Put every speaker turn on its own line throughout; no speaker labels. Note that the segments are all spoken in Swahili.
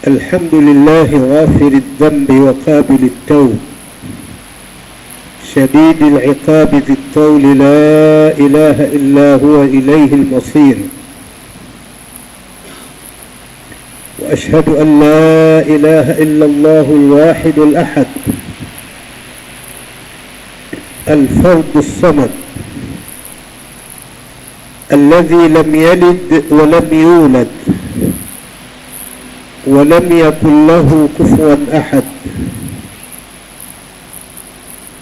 الحمد لله غافر الذنب وقابل التوب شديد العقاب ذي الطول لا إله إلا هو إليه المصير. وأشهد أن لا إله إلا الله الواحد الأحد الفرد الصمد الذي لم يلد ولم يولد ولم يكن له كفوا أحد.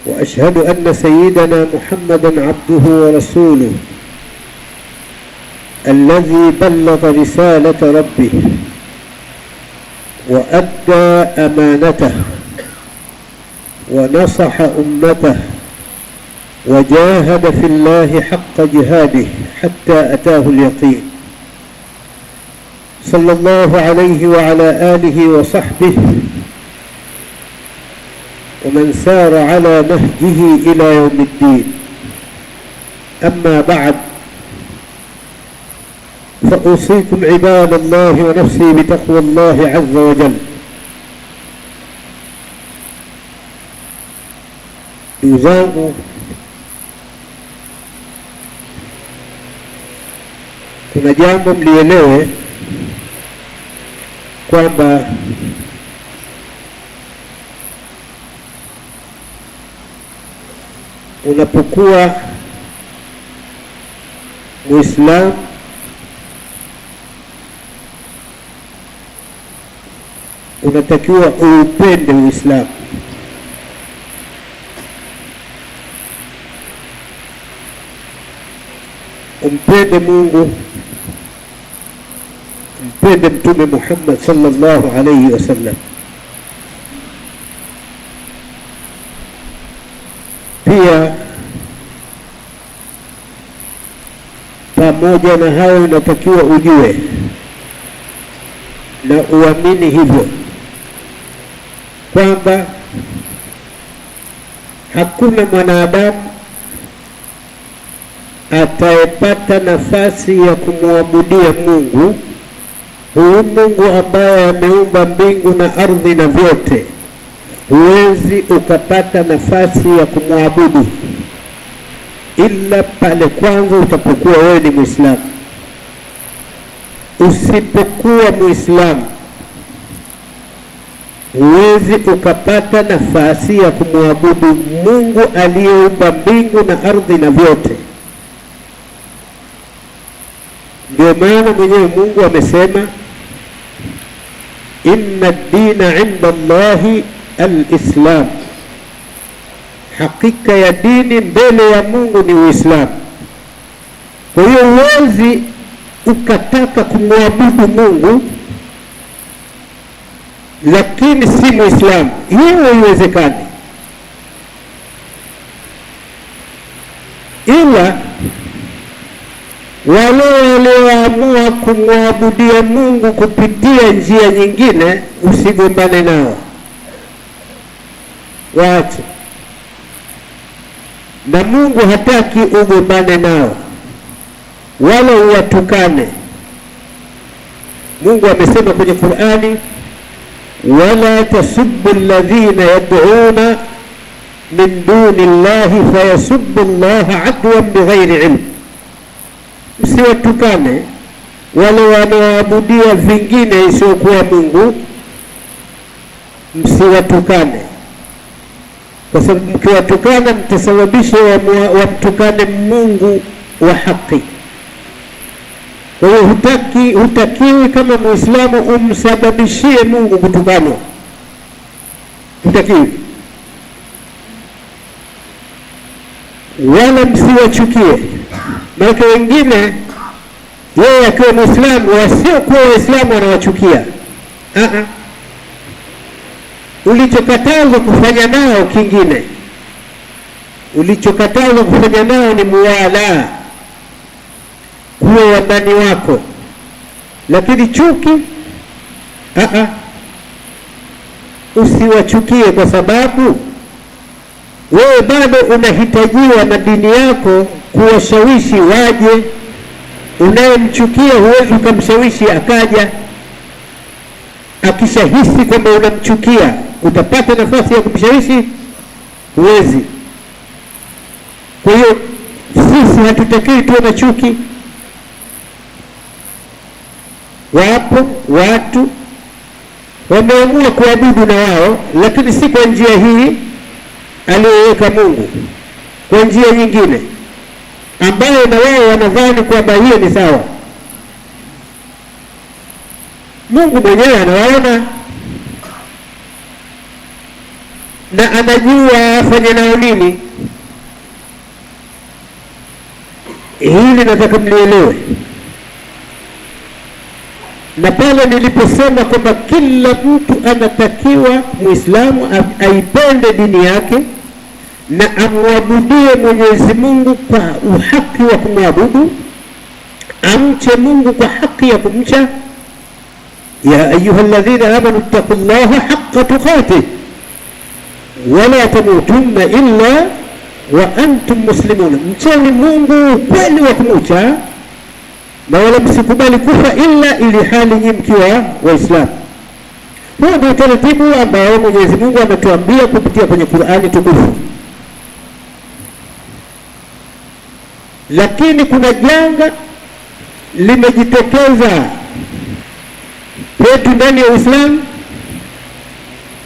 وأشهد أن سيدنا محمدا عبده ورسوله الذي بلغ رسالة ربه وأدى أمانته ونصح أمته وجاهد في الله حق جهاده حتى أتاه اليقين، صلى الله عليه وعلى آله وصحبه ومن سار على نهجه إلى يوم الدين. أما بعد، فأوصيكم عباد الله ونفسي بتقوى الله عز وجل. Ndugu, kuna jambo mlielewe kwamba unapokuwa Muislamu unatakiwa upende Uislamu. Umpende Mungu, umpende Mtume Muhammad sallallahu alayhi wasallam. Pia pamoja na hayo unatakiwa ujue na uamini hivyo kwamba hakuna mwanadamu atayepata nafasi ya kumwabudia Mungu, huyu Mungu ambaye ameumba mbingu na ardhi na vyote. Huwezi ukapata nafasi ya kumwabudu ila pale kwanza utapokuwa wewe ni Muislamu. Usipokuwa Muislamu huwezi ukapata nafasi ya kumwabudu Mungu aliyeumba mbingu na ardhi na vyote. Ndio maana mwenyewe Mungu amesema, inna ad-dina 'inda Allahi al-Islam, hakika ya dini mbele ya Mungu ni Uislamu. Kwa hiyo huwezi ukataka kumwabudu Mungu lakini si Muislamu, hiyo haiwezekani. Ila wale walioamua kumwabudia Mungu kupitia njia nyingine, usigombane nao, waache. Na Mungu hataki ugombane nao wala uwatukane. Mungu amesema kwenye Qur'ani, wala tasubbu alladhina yad'una min duni Allahi fayasubbu Allaha adwan bighairi ilm. Msiwatukane wale wanaoabudia vingine isiyokuwa Mungu, msiwatukane, kwa sababu mkiwatukana mtasababisha wamtukane Mungu wa haki. Kwa hiyo hutakiwi kama Muislamu umsababishie Mungu kutukanwa, hutakiwi. Wala msiwachukie. Maana wengine yeye akiwa Muislamu wasiokuwa Waislamu wanawachukia. Ulichokatazwa kufanya nao kingine, ulichokatazwa kufanya nao ni muwala, kuwa wandani wako. Lakini chuki, usiwachukie, kwa sababu wewe bado unahitajiwa na dini yako kuwashawishi waje. Unayemchukia huwezi ukamshawishi akaja. akishahisi kwamba unamchukia, utapata nafasi ya kumshawishi? Huwezi. Kwa hiyo sisi hatutakiwi tuwe na chuki. Wapo watu wameamua kuabudu na wao, lakini si kwa njia hii aliyoweka Mungu, kwa njia nyingine ambayo na wao wanadhani kwamba hiyo ni sawa. Mungu mwenyewe anawaona na anajua afanye nao nini. Hili nataka mlielewe. Na pale niliposema kwamba kila mtu anatakiwa Muislamu aipende dini yake na amwabudie Mwenyezi Mungu kwa uhaki wa kumwabudu, amche Mungu kwa haki ya kumcha. Ya ayyuhalladhina amanu ittaqullaha haqqa tuqatih wala tamutunna illa wa antum muslimun, mcheni Mungu kweli wa kumcha na wala msikubali kufa ila ili hali nyinyi mkiwa Waislamu. Huo ndio taratibu ambao Mwenyezi Mungu ametuambia kupitia kwenye Qur'ani tukufu. Lakini kuna janga limejitokeza kwetu ndani ya Uislamu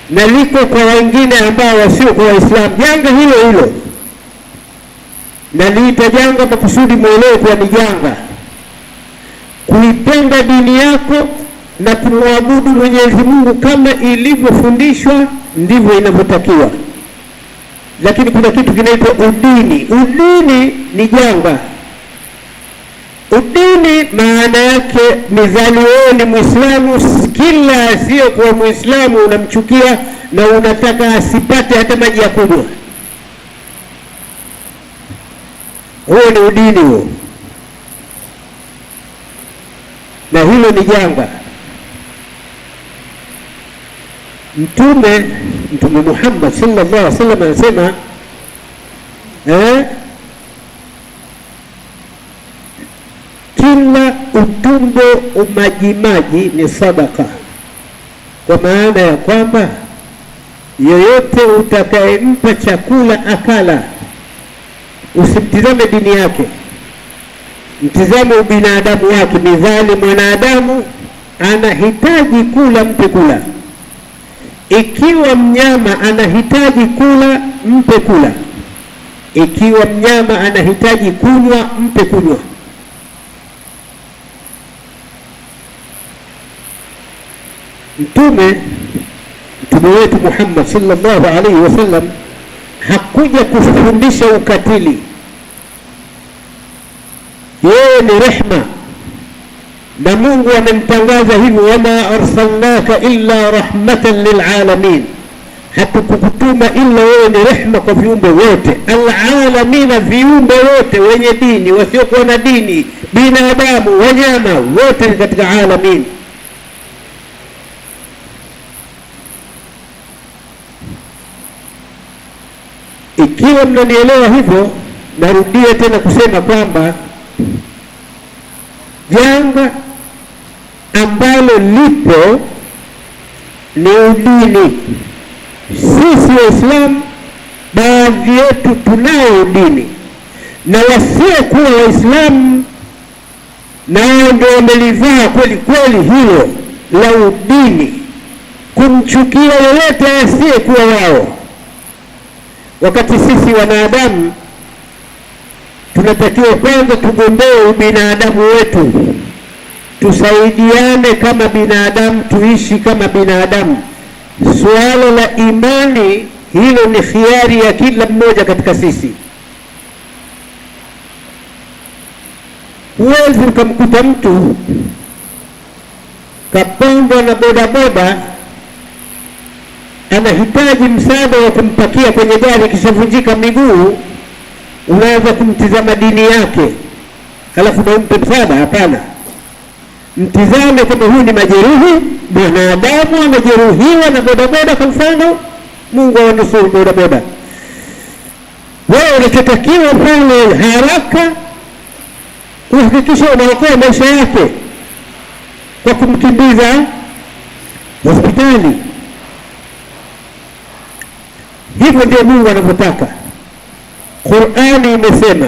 na liko kwa wengine ambao wasio kwa Waislamu. Janga hilo hilo na liita janga makusudi muelewe kwa ni janga. Kuipenda dini yako na kumwabudu Mwenyezi Mungu kama ilivyofundishwa ndivyo inavyotakiwa. Lakini kuna kitu kinaitwa udini. Udini ni janga. Udini maana yake mizali, wewe ni Muislamu, kila asiye kwa Muislamu unamchukia na unataka asipate hata maji ya kunywa. Huo ni udini huo, na hilo ni janga. Mtume Muhammad sallallahu alaihi wasallam anasema kila utumbo umajimaji ni sadaka, kwa maana ya kwamba yoyote utakayempa chakula akala, usimtizame dini yake, mtizame ubinadamu wake. Mizali, mwanadamu anahitaji kula, mpe kula. Ikiwa mnyama anahitaji kula, mpe kula. Ikiwa mnyama anahitaji kunywa, mpe kunywa. Mtume wetu Muhammad sallallahu alaihi wasallam hakuja kufundisha ukatili. Yeye ni rehma, na Mungu amemtangaza hivi, wama arsalnaka illa rahmatan lilalamin, hatukukutuma illa wewe ni rehma kwa viumbe wote. Alalamina, viumbe wote, wenye dini, wasiokuwa na dini, binadamu, wanyama, wote ni katika alamin. Ikiwa mnanielewa hivyo, narudia tena kusema kwamba janga ambalo lipo ni udini. Sisi Waislamu baadhi yetu tunao udini, na wasiokuwa Waislamu nao ndio wamelivaa kweli kweli hilo la udini, kumchukia yoyote asiyekuwa wao. Wakati sisi wanadamu tunatakiwa kwanza tugombee ubinadamu wetu, tusaidiane kama binadamu, tuishi kama binadamu. Suala la imani, hilo ni khiari ya kila mmoja katika sisi. Huwezi ukamkuta mtu kapangwa na bodaboda, anahitaji msaada wa kumpakia kwenye gari, kishavunjika miguu, unaweza kumtizama dini yake halafu umpe msaada? Hapana. Mtizame kama huyu ni majeruhi, mwanadamu amejeruhiwa na bodaboda kwa mfano, Mungu awanusuru bodaboda. Wewe unachotakiwa pale haraka kuhakikisha unaokoa maisha yake kwa kumkimbiza hospitali. Hivyo ndio Mungu anavyotaka. Qur'ani imesema,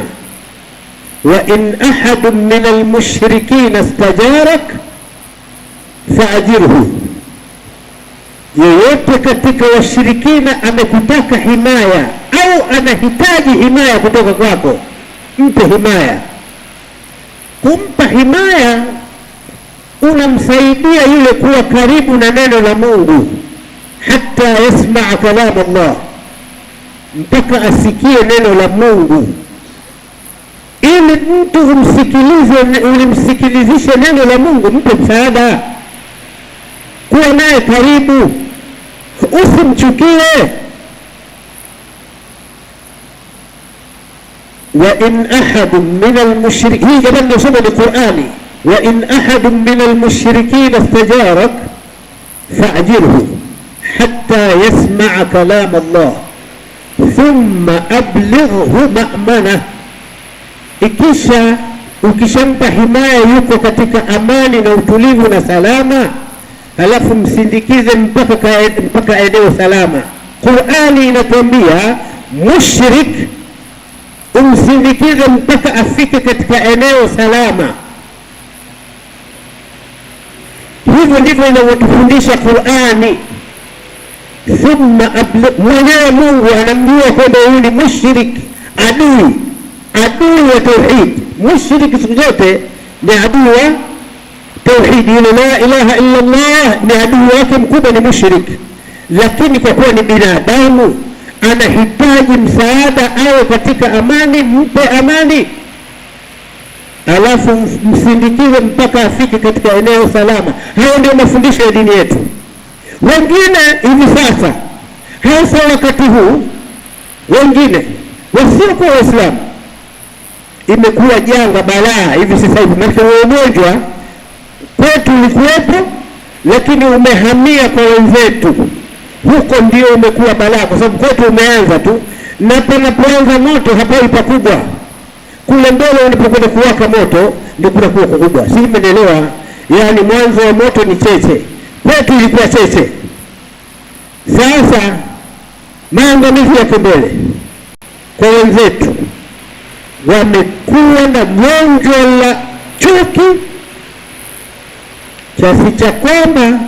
wa in ahadun min almushrikin istajarak faajirhu, yeyote katika washirikina amekutaka himaya au anahitaji himaya kutoka kwako, mpe himaya. Kumpa himaya unamsaidia yule kuwa karibu na neno la Mungu, hata yasmaa kalam Allah, mpaka asikie neno la Mungu. Ili mtu ulimsikilizishe neno la Mungu, mpe msaada, kuwa naye karibu, usimchukie. wa in ahadun min almushrikin, hii jamani nasoma ni Qur'ani, wa in ahadun min almushrikin istajarak fa'jirhu hatta yasma'a kalam Allah thumma ablighu ma'mana. Ikisha ukishampa himaya yuko katika amani na utulivu na salama, halafu msindikize mpaka eneo salama. Qur'ani inatuambia mushrik umsindikize mpaka afike katika eneo salama. Hivyo ndivyo inavyotufundisha Qur'ani. Thumma mwenyewe Mungu anamjua kwamba huyu ni mushrik, adui wa tauhid. Mushrik siku zote ni adui wa tauhid, yule la ilaha illa Allah ni adui wake mkubwa, ni mushrik. Lakini kwa kuwa ni binadamu anahitaji msaada, awe katika amani, mpe amani, alafu msindikize mpaka afike katika eneo salama. Hayo ndio mafundisho ya dini yetu. Wengine hivi sasa, hasa wakati huu, wengine wasiokuwa Waislamu, imekuwa janga, balaa hivi sasa hivi. Maana ugonjwa kwetu ulikuwepo, lakini umehamia kwa wenzetu, huko ndio umekuwa balaa, kwa sababu kwetu umeanza tu, na panapoanza moto hapo pakubwa, kule mbele unapokwenda kuwaka moto ndio kunakuwa kubwa. Si umeelewa? Yani mwanzo wa moto ni cheche, kwetu ilikuwa cheche. Sasa maangamizi yako mbele kwa wenzetu, wamekuwa na gonjwa la chuki kiasi cha kwamba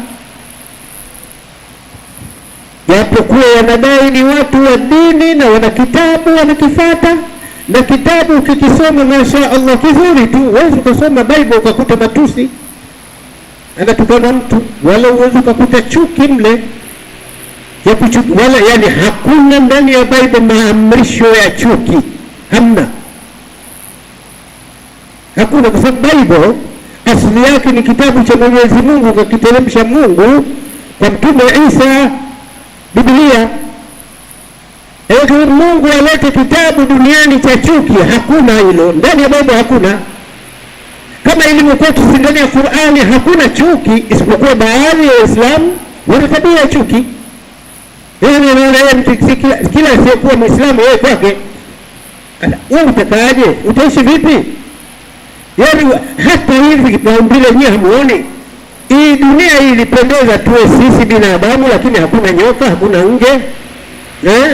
japokuwa wanadai ni watu wa dini na wana kitabu wanakifata, na kitabu ukikisoma masha Allah kizuri tu, huwezi ukasoma Bible ukakuta matusi anatukana mtu, wala huwezi ukakuta chuki mle ya kuchuki, wala yani hakuna ndani ya Bible maamrisho ya chuki, hamna, hakuna. Kwa sababu Bible asili yake ni kitabu cha Mwenyezi Mungu, kakiteremsha Mungu kwa Mtume Isa, Biblia. Mungu alete kitabu duniani cha chuki, hakuna hilo ndani ya Bible, hakuna. Kama ilivyo kwetu ndani ya Qur'ani hakuna chuki, isipokuwa baadhi ya Waislamu wana tabia ya chuki. Kila asiyekuwa Muislamu wewe kwake, wewe utakaaje? Utaishi vipi? Yani hata hivi maumbile yenyewe hamuoni. Hii dunia hii ilipendeza tuwe sisi binadamu, lakini hakuna nyoka, hakuna nge,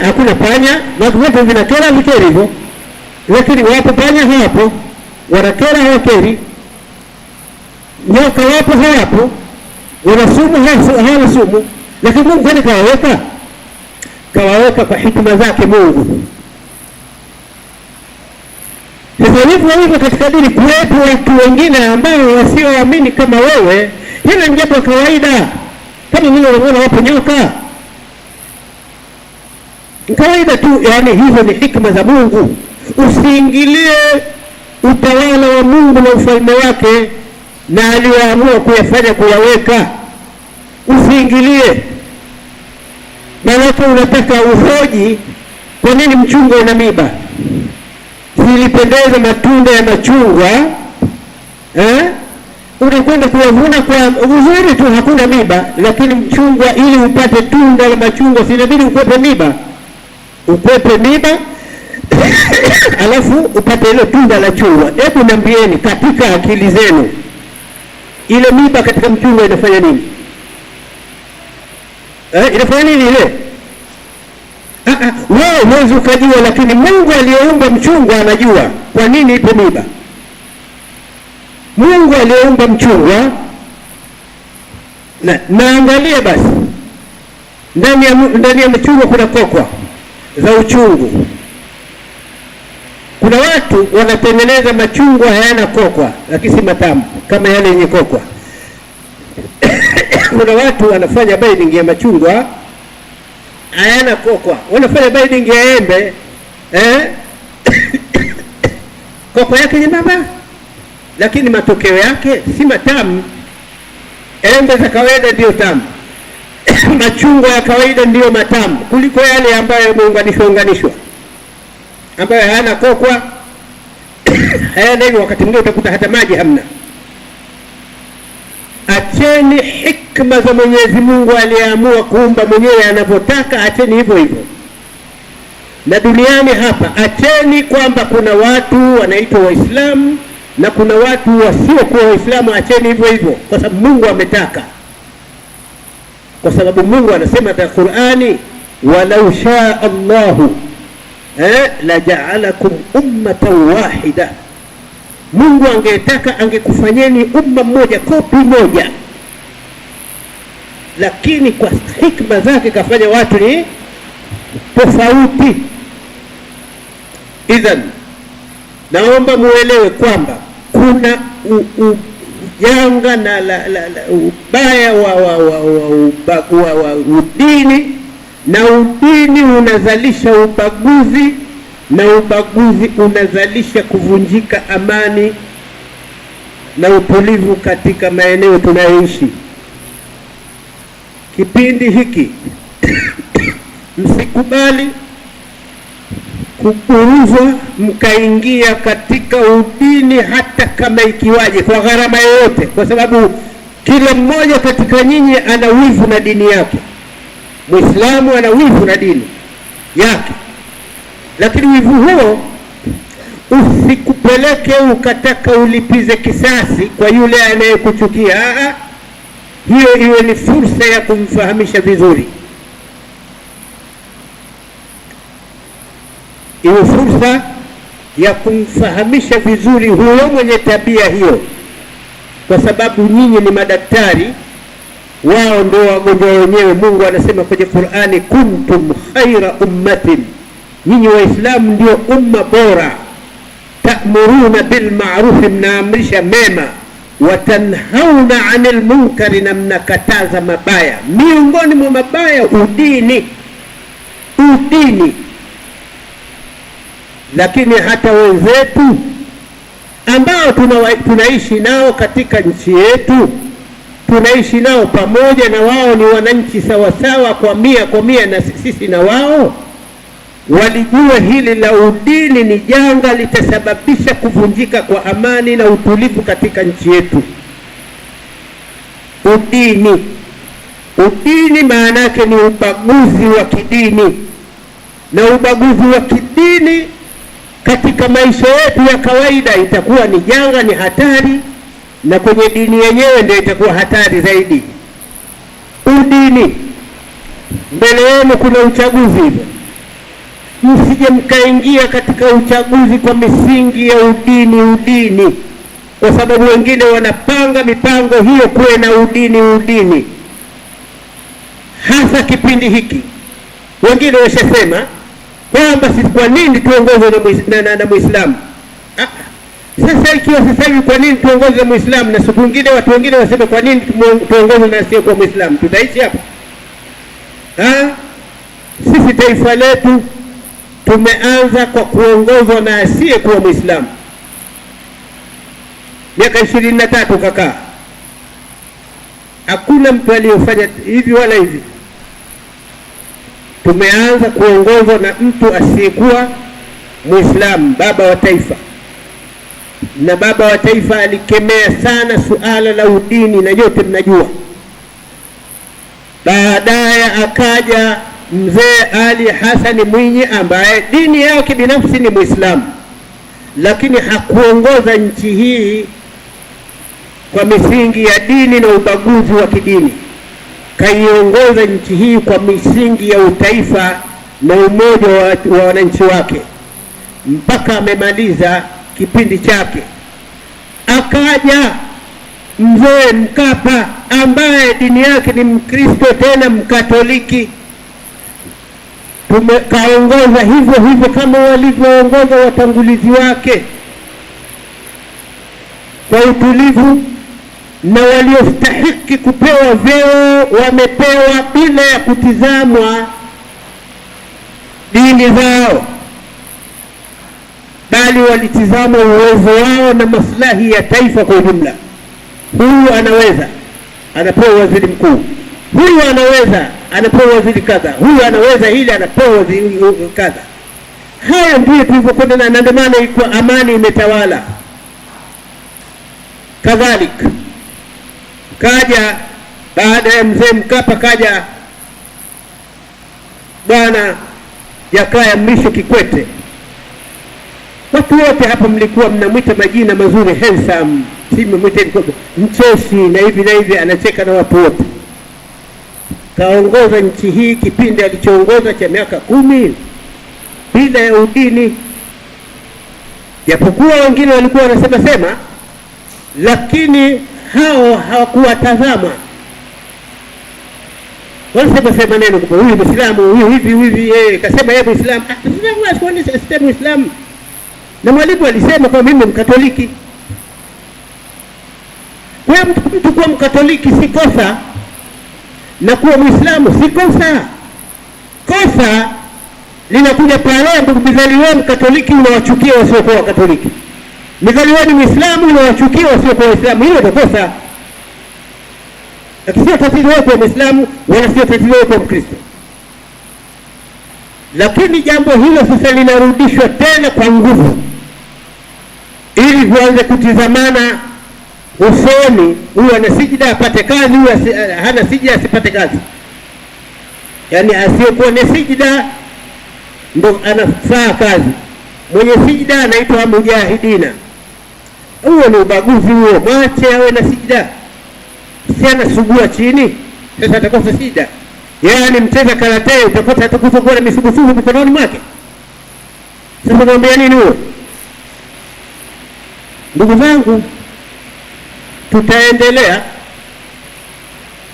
hakuna panya. Watu wote vinakera vikeri hivyo, lakini wapo panya hapo, wanakera hawakeri. Nyoka wapo hawapo, wanasumu hawana sumu. Lakini Mungu kwani kawaweka kwa hikima zake Mungu. Sasa hivyo katika dini kuwepo watu wengine ambao wasioamini kama wewe, hilo ni jambo la kawaida. Kama vile unaona wapo nyoka, kawaida tu. Yani hizo ni hikma za Mungu. Usiingilie utawala wa Mungu na ufalme wake na aliyoamua kuyafanya, kuyaweka, usiingilie. Maana unataka uhoji kwa nini mchungwa una miba? Silipendeza matunda ya machungwa, unakwenda kuyavuna kwa uzuri tu, hakuna miba. Lakini mchungwa, ili upate tunda la machungwa, sinabidi ukwepe miba, alafu upate ile tunda la chungwa. Hebu niambieni, katika akili zenu ile miba katika mchungwa inafanya nini? Inafanya nini ile? Wewe huwezi ukajua, lakini Mungu aliyeumba mchungwa anajua kwa nini ipo miba. Mungu aliyeumba mchungwa naangalia basi, ndani ya mchungwa kuna kokwa za uchungu. Kuna watu wanatengeneza machungwa hayana kokwa, lakini si matamu kama yale yenye kokwa. Kuna watu wanafanya binding ya machungwa hayana kokwa, wanafanya binding ya embe kokwa yake nyembamba, lakini matokeo yake si matamu. Embe za kawaida ndio tamu, machungwa ya kawaida ndio matamu kuliko yale ambayo yameunganishwa ambayo hayana kokwa hayana hivyo. Wakati mwingine utakuta hata maji hamna. Acheni hikma za Mwenyezi Mungu aliyeamua kuumba mwenyewe anavyotaka, acheni hivyo hivyo. Na duniani hapa acheni kwamba kuna watu wanaitwa Waislamu na kuna watu wasiokuwa Waislamu, acheni hivyo hivyo, kwa sababu Mungu ametaka. Kwa sababu Mungu anasema katika Qur'ani, walau shaa Allahu la ja'alakum ummatan wahida. Mungu angetaka angekufanyeni umma mmoja, kopi moja, lakini kwa hikma zake kafanya watu ni tofauti. Idhan, naomba muelewe kwamba kuna janga na ubaya wa udini, na udini unazalisha ubaguzi, na ubaguzi unazalisha kuvunjika amani na utulivu katika maeneo tunayoishi. Kipindi hiki msikubali kuburuzwa mkaingia katika udini, hata kama ikiwaje, kwa gharama yoyote, kwa sababu kila mmoja katika nyinyi ana wivu na dini yake. Muislamu ana wivu na dini yake, lakini wivu huo usikupeleke ukataka ulipize kisasi kwa yule anayekuchukia. Hiyo iwe ni fursa ya kumfahamisha vizuri, iwe fursa ya kumfahamisha vizuri huyo mwenye tabia hiyo, kwa sababu nyinyi ni madaktari, wao ndio wagonjwa wenyewe. Mungu anasema kwenye Qur'ani, kuntum khaira ummatin, nyinyi Waislamu ndio umma bora. Ta'muruna bil ma'ruf, mnaamrisha mema, watanhauna 'anil munkari, na mnakataza mabaya. Miongoni mwa mabaya udini. Lakini hata wenzetu ambao tunaishi nao katika nchi yetu, tunaishi nao pamoja na wao, ni wananchi sawasawa kwa mia na sisi na wao, walijua hili la udini ni janga, litasababisha kuvunjika kwa amani na utulivu katika nchi yetu. Udini maana yake ni ubaguzi wa kidini, na ubaguzi wa kidini katika maisha yetu ya kawaida itakuwa ni janga, ni hatari, na kwenye dini yenyewe ndio itakuwa hatari zaidi. Udini, mbele yenu kuna uchaguzi hivyo, msije mkaingia katika uchaguzi kwa misingi ya udini, kwa sababu wengine wanapanga mipango hiyo kuwe na udini, hasa kipindi hiki. Wengine washasema kwamba sisi kwa nini tuongozwe na Muislamu? Sasa ikiwa sasa hivi kwa nini tuongozwe na Muislamu, na siku nyingine watu wengine waseme kwa nini tuongozwe na sio kwa Muislamu, tutaishi hapa? Sisi taifa letu tumeanza kwa kuongozwa na asiye kuwa Muislamu. Miaka 23 kakaa, hakuna mtu aliyofanya hivi wala hivi. Tumeanza kuongozwa na mtu asiyekuwa Muislamu, baba wa taifa. Na baba wa taifa alikemea sana suala la udini, na yote mnajua. Baadaye akaja mzee Ali Hassan Mwinyi ambaye dini yake binafsi ni Muislamu, lakini hakuongoza nchi hii kwa misingi ya dini na ubaguzi wa kidini. kaiongoza nchi hii kwa misingi ya utaifa na umoja wa wananchi wake mpaka amemaliza kipindi chake. Akaja mzee Mkapa ambaye dini yake ni Mkristo, tena Mkatoliki, kaongoza hivyo hivyo kama walivyoongoza watangulizi wake kwa utulivu, na waliostahiki kupewa vyeo wamepewa bila ya kutizamwa dini zao, bali walitizama uwezo wao na maslahi ya taifa kwa ujumla. Huyu anaweza, anapewa waziri mkuu, huyu anaweza, anapewa waziri kadha, huyu anaweza hili, anapewa waziri kadha. Haya ndiyo tulivyokwenda, na ndio maana ilikuwa amani imetawala. Kadhalika kaja baada ya mzee Mkapa kaja bwana Jakaya Mrisho Kikwete. Watu wote hapa mlikuwa mnamwita majina mazuri, handsome, simemwita mcheshi na hivi na hivi, anacheka na watu wote. Kaongoza nchi hii kipindi alichoongoza cha miaka 10 bila ya udini, japokuwa wengine walikuwa wanasema sema, lakini hao hawakuwatazama. Wanasema sema neno kwa huyu Muislamu, huyu hivi kasema yeye Muislamu. Sasa Muislamu na Mwalimu alisema kwa mimi Mkatoliki. Kwa mtu kuwa Mkatoliki si kosa, na kuwa Muislamu si kosa. Kosa linakuja pale ambapo mzaliwa Mkatoliki unawachukia wasiokuwa Wakatoliki, mzaliwa ni Muislamu unawachukia wasiokuwa Waislamu. Hiyo ndio kosa, lakini sio tatizo wewe kwa Muislamu wala sio tatizo wewe kwa Mkristo. Lakini jambo hilo sasa linarudishwa tena kwa nguvu, ili tuanze kutizamana usoni. Huyu ana sijida apate kazi, huyu hana sijida asipate kazi. Yaani asiyokuwa na sijida ndo anafaa kazi, mwenye sijida anaitwa mujahidina. Huo ni ubaguzi huo, mwache awe na sijida. Si anasugua chini, sasa atakosa sijida. Yaani mcheza karate utakosa atakufa kwa misugusugu mikononi mwake. Sasa mwambia nini huo? Ndugu zangu, tutaendelea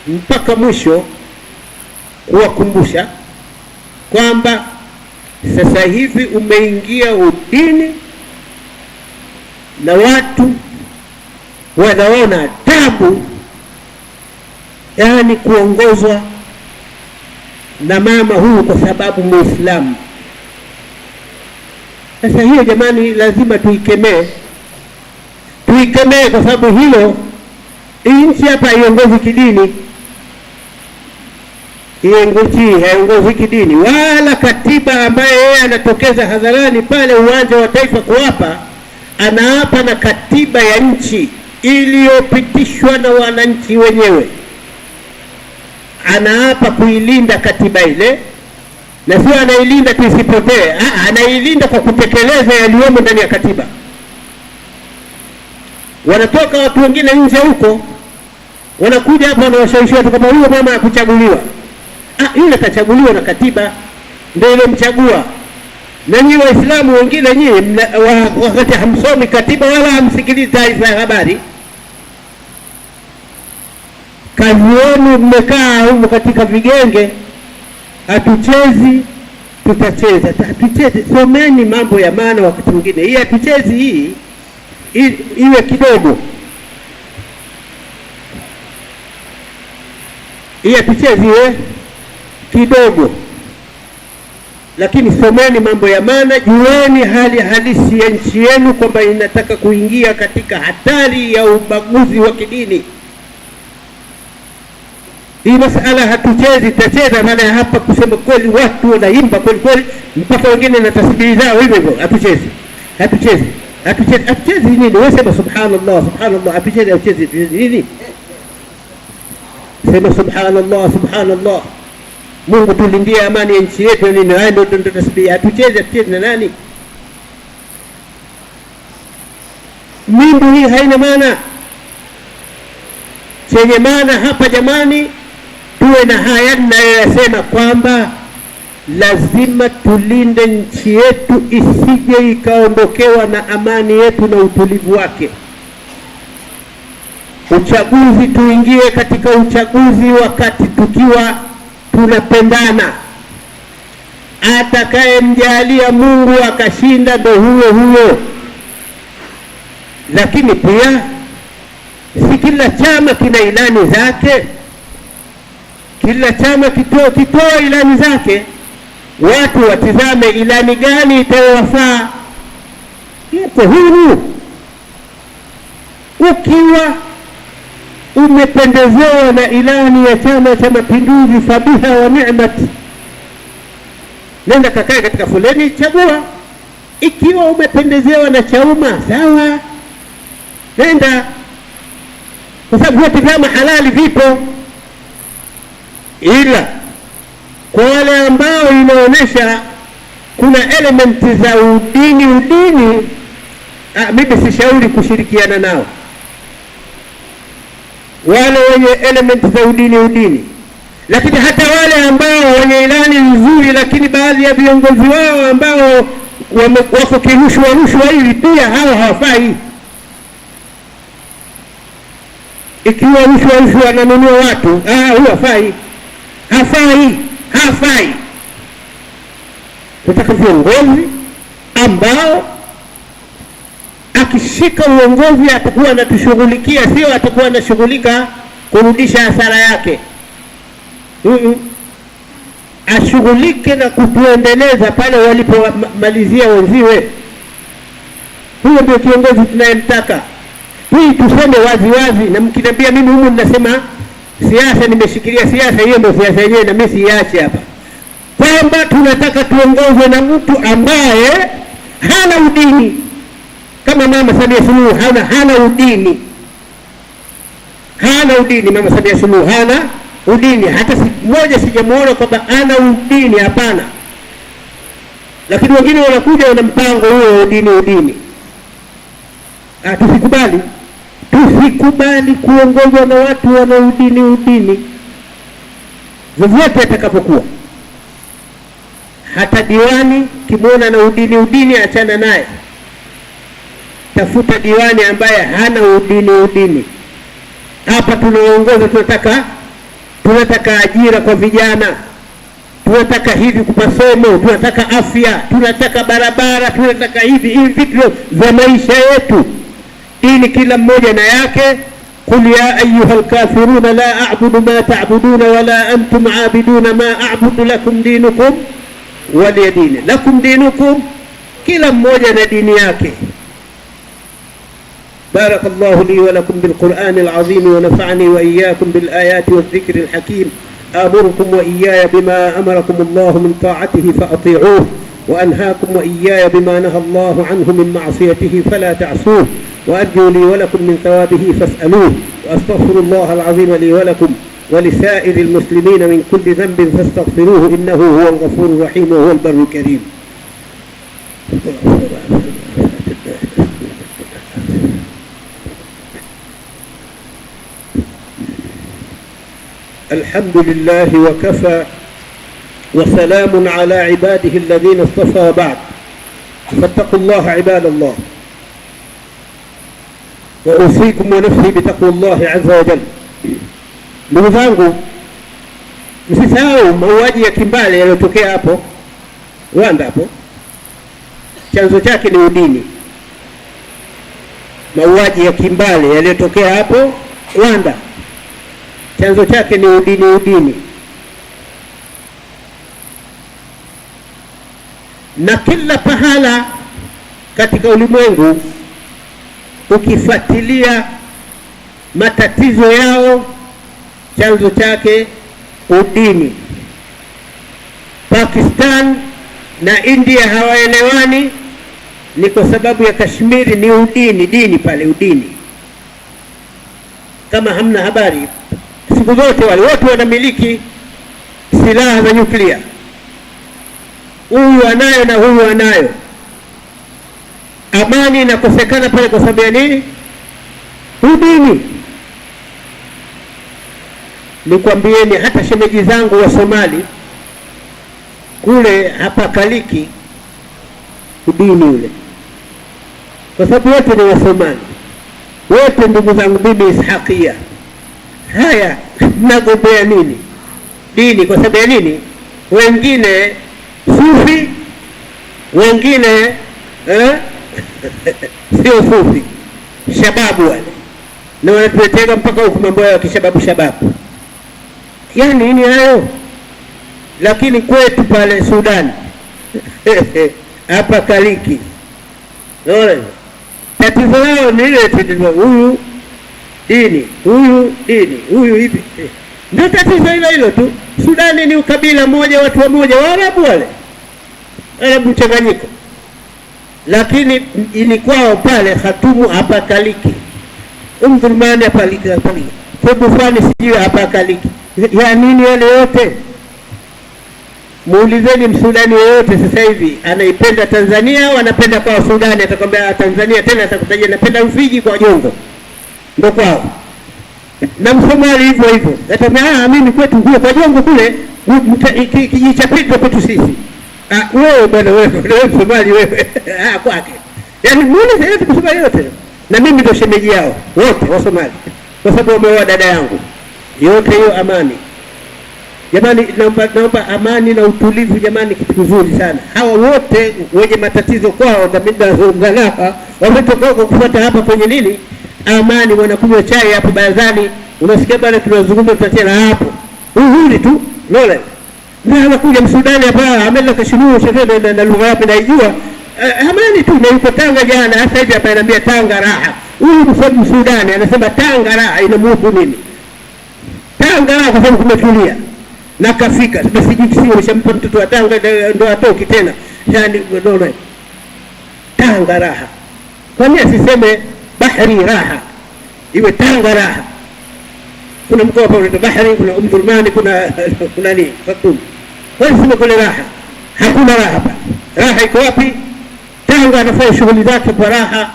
mpaka mwisho kuwakumbusha kwamba sasa hivi umeingia udini na watu wanaona tabu, yaani kuongozwa na mama huyu kwa sababu Muislamu. Sasa hiyo jamani, lazima tuikemee kwa sababu hilo, nchi hapa haiongozi kidini, haiongozi kidini, wala katiba ambaye yeye anatokeza hadharani pale uwanja wa Taifa kuapa, anaapa na katiba ya nchi iliyopitishwa na wananchi wenyewe. Anaapa kuilinda katiba ile, na sio anailinda tusipotee, anailinda kwa kutekeleza yaliyomo ndani ya katiba. Wanatoka watu wengine nje huko, wanakuja hapa na washawishi watu kama huyo mama akuchaguliwa. Yule kachaguliwa na katiba, ndio ile mchagua. Na nyinyi Waislamu wengine nyinyi wakati hamsomi katiba wala hamsikilizi taarifa ya habari, kazi yenu mmekaa huko katika vigenge, hatuchezi tutacheza, hatuchezi. Someni mambo ya maana wakati mwingine. Hii hatuchezi hii iwe kidogo, hii hatuchezi iwe kidogo, lakini someni mambo ya maana. Jueni hali halisi ya nchi yenu kwamba inataka kuingia katika hatari ya ubaguzi wa kidini. Hii masala hatuchezi, tacheza. Maana hapa kusema kweli watu wanaimba kweli kweli mpaka wengine na tasbihi zao hivyo hivyo. Hatuchezi nini? Wewe sema subhanallah, hatuchezi nini? Sema subhanallah. Mungu tulindie amani ya nchi yetu nini? Hayo ndio tasbihi. Hatuchezi na nani? Mimbo hii haina maana. Chenye maana hapa jamani, tuwe na haya ninayoyasema kwamba lazima tulinde nchi yetu isije ikaondokewa na amani yetu na utulivu wake. Uchaguzi, tuingie katika uchaguzi wakati tukiwa tunapendana. Atakayemjalia Mungu akashinda ndo huyo. Lakini pia si kila chama kina ilani zake. Kila chama kitoa ilani zake, watu watizame ilani gani itawafaa. Mko huru. Ukiwa umependezewa na ilani ya Chama cha Mapinduzi, fabiha wa ni'mat, nenda kakae katika foleni, chagua. Ikiwa umependezewa na Chauma, sawa, nenda, kwa sababu vyote vyama halali vipo. Ila kwa wale ambao inaonyesha kuna elementi za udini, mimi sishauri kushirikiana nao. Wale wenye elementi za udini. Lakini hata wale ambao wenye ilani nzuri, lakini baadhi ya viongozi wao ambao wako kirushwa hivi, pia hao hawafai. Ikiwa rushwa ananunua watu, huyo hafai. Tunataka viongozi ambao akishika uongozi atakuwa anatushughulikia, sio atakuwa anashughulika kurudisha hasara yake. Ashughulike na kutuendeleza pale walipomalizia wenziwe. Huyo ndio kiongozi tunayemtaka. Hii tuseme wazi, na mkiniambia mimi humu ninasema siasa, nimeshikilia siasa, hiyo ndio siasa yenyewe, na mimi siache hapa, kwamba tunataka tuongozwe na mtu ambaye hana udini. Kama Mama Samia Suluhu hana udini. Mama Samia Suluhu hana udini, hata mmoja sijamuona kwamba ana udini, hapana. Lakini wengine wanakuja wana mpango huo wa udini. Tusikubali kuongozwa na watu wana udini. Vyovyote atakapokuwa. Hata diwani kimwona na udini, achana naye. Tafuta diwani ambaye hana udini. Hapa tunaongoza, tunataka ajira kwa vijana, tunataka hivi masomo, tunataka afya, tunataka barabara, tunataka hivi vitu vya maisha yetu, ili kila mmoja na yake. Qul ya ayyuhal kafiruna la a'budu ma ta'buduna wala antum 'abiduna ma a'budu, lakum dinukum waliya dini. Lakum dinukum, kila mmoja na dini yake. بارك الله لي ولكم بالقرآن العظيم ونفعني وإياكم بالآيات والذكر الحكيم. آمركم وإياي بما أمركم الله من طاعته فأطيعوه، وأنهاكم وإياي بما نهى الله عنه من معصيته فلا تعصوه، وأرجو لي ولكم من ثوابه فاسألوه. وأستغفر الله العظيم لي ولكم ولسائر المسلمين من كل ذنب فاستغفروه إنه هو الغفور الرحيم وهو البر الكريم. الحمد لله وكفى، وسلام على عباده الذين اصطفى، بعد. فاتقوا الله عباد الله، وأوصيكم ونفسي بتقوى الله عز وجل. Ndugu zangu, msisahau mauaji ya kimbali yaliyotokea hapo Rwanda. Hapo chanzo chake ni udini. Mauaji ya kimbali yaliyotokea hapo Rwanda, chanzo chake ni udini. Na kila pahala katika ulimwengu ukifuatilia matatizo yao, chanzo chake udini. Pakistan na India hawaelewani, ni kwa sababu ya Kashmiri, ni dini pale, udini. Kama hamna habari, siku zote wale wote wanamiliki silaha za nyuklia, huyu anayo na huyu anayo. Amani inakosekana pale kwa sababu ya nini? Udini. nikwambieni hata shemeji zangu wa Somali kule hapa Kaliki udini ule, kwa sababu wote ni wa Somali, wote ndugu zangu mimi Ishakia. Haya, nagombea nini dini? Kwa sababu ya nini? Wengine sufi, wengine sio sufi, shababu wale, na wanatuletea mpaka huko mambo ya kishababu shababu. Yani nini hayo? Lakini kwetu pale Sudan hapa Kaliki, naona tatizo lao ni ile tatizo, huyu dini, huyu dini, huyu hivi. Ndio tatizo hilo tu. Sudani ni ukabila moja, watu wa moja, Waarabu wale, Arabu mchanganyiko. Lakini ilikuwa pale Khatumu hapa Kaliki, Umdurmani hapa Kaliki, Sebu Fani sijui hapa Kaliki. Ya nini yale yote? Muulizeni Msudani yoyote sasa hivi anaipenda Tanzania au anapenda kwa Sudani, atakwambia Tanzania, tena atakutajia napenda Rufiji kwa Jongo, ndio kwao. Na Msomali hivyo hivyo, atamwambia mimi kwetu huko kwa Jongo kule kijiji cha Petro kwetu sisi. Wewe bwana, wewe Msomali wewe kwake. Yaani muulize yote kusoma yote. Na mimi ndio shemeji yao wote wa Somali, kwa sababu wameoa dada yangu. Yote hiyo amani. Jamani, naomba amani na utulivu jamani, kitu kizuri sana. Hawa wote wenye matatizo kwao na mimi wametoka huko kufuata hapa kwenye nini? Amani, wanakunywa chai hapo barazani. Unasikia bwana, tunazungumza tunatena hapo. Uhuri tu, lola. Ndio anakuja Msudani hapa, ameenda kashinu shefe na lugha yake naijua. Amani tu, na yuko Tanga jana, sasa hivi hapa ananiambia Tanga raha. Huyu Msudani anasema Tanga raha inamuhusu nini? Tanga raha kwa sababu kumetulia. Na kafika basi jinsi umeshampa mtoto wa Tanga ndio atoki tena. Yani ndio Tanga raha. Kwa nini asiseme Bahari raha, iwe Tanga raha? Kuna mkoa hapo unaitwa Bahari, kuna Umdurmani, kuna nini Khatumu. Kwa nini sema kule raha? Hakuna raha hapa. Raha iko wapi? Tanga anafanya shughuli zake kwa raha,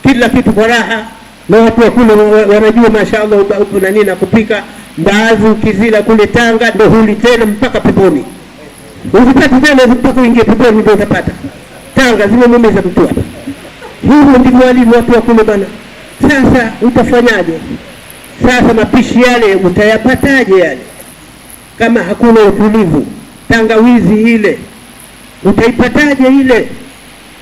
kila kitu kwa raha, na watu wa kule wanajua mashaallah upo na nini na kupika. Mbaazi ukizila kule Tanga ndio huli tena mpaka peponi. Ukipata tena mpaka uingie peponi ndio utapata. Tanga zimemeza mtu hapa. Huyu ndi mwalimu watu wa kule bana. Sasa utafanyaje? Sasa mapishi yale utayapataje yale? Kama hakuna utulivu, tangawizi ile utaipataje ile?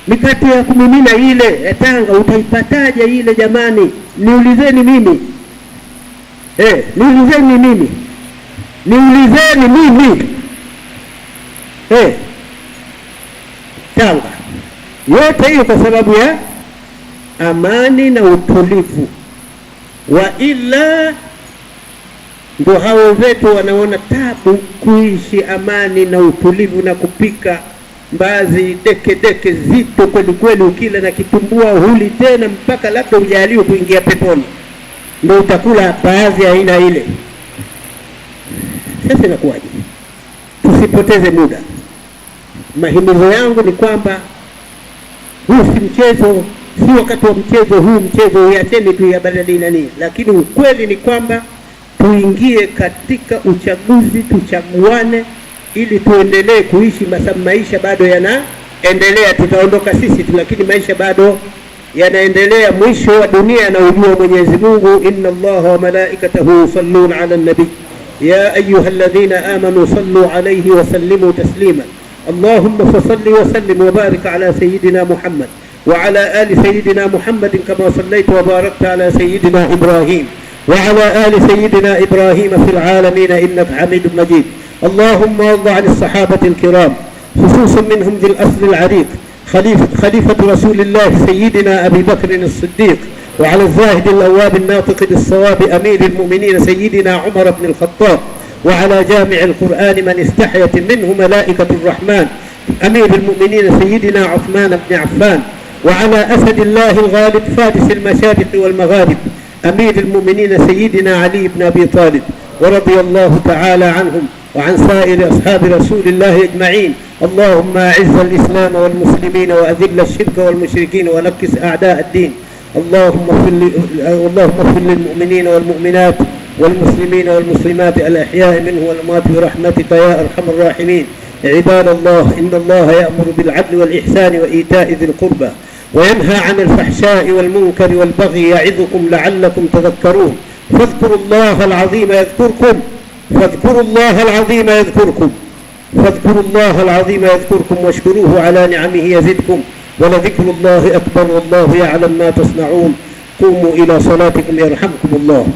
Mikate ya kumimina ile ya Tanga utaipataje ile jamani? Niulizeni mimi. Niulizeni mimi. Niulizeni mimi. Tanga. Yote hiyo kwa sababu ya amani na utulivu. Wa ila ndio hao wetu wanaona tabu kuishi amani na utulivu na kupika mbaazi deke zito kweli kweli, ukila na kitumbua huli tena mpaka labda ujaliwe kuingia peponi, ndio utakula baadhi ya aina ile. Sasa inakuwaje? Tusipoteze muda. Mahimizo yangu ni kwamba huu si mchezo, si wakati wa mchezo huu. Mchezo uacheni tu ya badali nani, lakini ukweli ni kwamba tuingie katika uchaguzi, tuchaguane ili tuendelee kuishi. Maisha bado yanaendelea, tutaondoka sisi tu, lakini maisha bado yanaendelea. Mwisho wa dunia na ujua Mwenyezi Mungu, inna Allaha wa malaikatahu yusalluna ala nabi ya ayyuhalladhina amanu sallu alayhi wa sallimu taslima. Allahumma fasalli wa sallim wa barik ala sayyidina Muhammad wa ala ali sayyidina Muhammad kama sallaita wa barakta ala sayyidina Ibrahim wa ala ali sayyidina Ibrahim fil alamin innaka Hamidum Majid. اللهم وارض عن الصحابة الكرام خصوصا منهم ذي الأصل العريق خليفة رسول الله سيدنا أبي بكر الصديق، وعلى الزاهد الأواب الناطق بالصواب أمير المؤمنين سيدنا عمر بن الخطاب، وعلى جامع القرآن من استحيت منه ملائكة الرحمن أمير المؤمنين سيدنا عثمان بن عفان، وعلى أسد الله الغالب فارس المشارق والمغارب أمير المؤمنين سيدنا علي بن أبي طالب، ورضي الله تعالى عنهم وعن سائر أصحاب رسول الله أجمعين. اللهم أعز الإسلام والمسلمين وأذل الشرك والمشركين ونكس أعداء الدين. اللهم اغفر للمؤمنين والمؤمنات والمسلمين والمسلمات الأحياء منه والأموات برحمتك يا أرحم الراحمين. عباد الله، إن الله يأمر بالعدل والإحسان وإيتاء ذي القربى وينهى عن الفحشاء والمنكر والبغي يعظكم لعلكم تذكرون. فاذكروا الله العظيم يذكركم واشكروه على نعمه يزدكم ولذكر الله أكبر والله يعلم ما تصنعون. قوموا إلى صلاتكم يرحمكم الله.